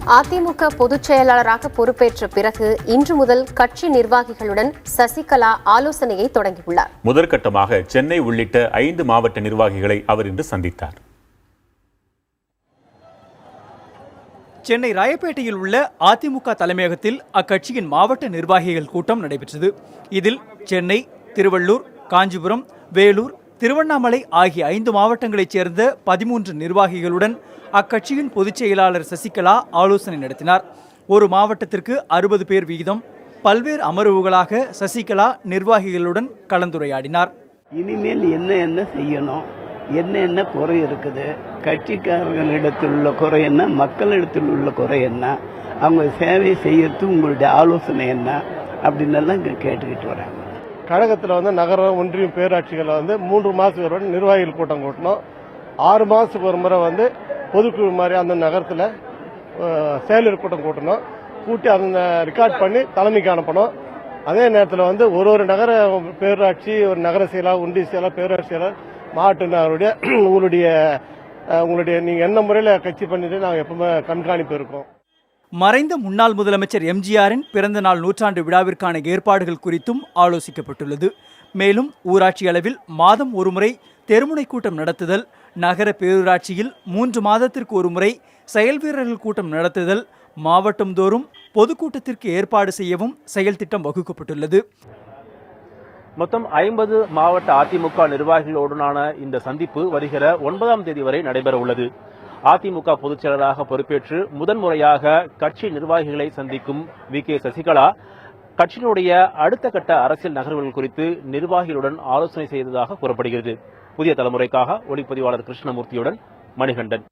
அதிமுக பொதுச் செயலாளராக பொறுப்பேற்ற பிறகு இன்று முதல் கட்சி நிர்வாகிகளுடன் சசிகலா ஆலோசனையை தொடங்கியுள்ளார். முதற்கட்டமாக சென்னை உள்ளிட்ட 5 மாவட்ட நிர்வாகிகளை அவர் இன்று சந்தித்தார். சென்னை ராயப்பேட்டையில் உள்ள அதிமுக தலைமையகத்தில் அக்கட்சியின் மாவட்ட நிர்வாகிகள் கூட்டம் நடைபெற்றது. இதில் சென்னை, திருவள்ளூர், காஞ்சிபுரம், வேலூர், திருவண்ணாமலை ஆகிய 5 மாவட்டங்களைச் சேர்ந்த 13 நிர்வாகிகளுடன் அக்கட்சியின் பொதுச் செயலாளர் சசிகலா ஆலோசனை நடத்தினார். ஒரு மாவட்டத்திற்கு 60 பேர் வீதம் பல்வேறு அமர்வுகளாக சசிகலா நிர்வாகிகளுடன் கலந்துரையாடினார். இனிமேல் என்ன செய்யணும், என்ன குறை இருக்குது, கட்சிக்காரர்களிடத்தில் உள்ள குறை என்ன, மக்களிடத்தில் உள்ள குறை என்ன, அவங்க சேவை செய்யறது உங்களுடைய ஆலோசனை என்ன அப்படின்னு இங்கே கேட்டுக்கிட்டு வராங்க. கழகத்தில் நகரம், ஒன்றியம், பேராட்சிகளை 3 மாதத்துக்கு ஒரு நிர்வாகிகள் கூட்டம் கூட்டணும். 6 மாதத்துக்கு ஒரு முறை பொதுக்குழு மாதிரி அந்த நகரத்தில் செயலர் கூட்டம் கூட்டணும். கூட்டி அந்த ரெக்கார்ட் பண்ணி தலைமைக்கு அனுப்பணும். அதே நேரத்தில் ஒரு நகர பேராட்சி, ஒரு நகர செயலாளர், ஒன்றிய செயலாளர், பேராட்சி செயலாளர், மாவட்ட உங்களுடைய நீங்கள் என்ன முறையில் கட்சி பண்ணிட்டு நாங்கள் எப்பவுமே கண்காணிப்பு இருக்கோம். மறைந்த முன்னாள் முதலமைச்சர் எம்ஜிஆரின் பிறந்த நாள் நூற்றாண்டு விழாவிற்கான ஏற்பாடுகள் குறித்தும் ஆலோசிக்கப்பட்டுள்ளது. மேலும் ஊராட்சி அளவில் மாதம் ஒருமுறை தெருமுனை கூட்டம் நடத்துதல், நகர பேரூராட்சியில் 3 மாதத்திற்கு ஒருமுறை செயல் வீரர்கள் கூட்டம் நடத்துதல், மாவட்டம் தோறும் பொதுக்கூட்டத்திற்கு ஏற்பாடு செய்யவும் செயல் திட்டம் வகுக்கப்பட்டுள்ளது. மொத்தம் 50 மாவட்ட அதிமுக நிர்வாகிகளுடனான இந்த சந்திப்பு வருகிற 9ஆம் தேதி வரை நடைபெற உள்ளது. அதிமுக பொதுச் செயலராக பொறுப்பேற்று முதன்முறையாக கட்சி நிர்வாகிகளை சந்திக்கும் வி.கே. சசிகலா கட்சியினுடைய அடுத்த கட்ட அரசியல் நகர்வுகள் குறித்து நிர்வாகிகளுடன் ஆலோசனை செய்ததாக கூறப்படுகிறது. புதிய தலைமுறைக்காக ஒளிப்பதிவாளர் கிருஷ்ணமூர்த்தியுடன் மணிகண்டன்.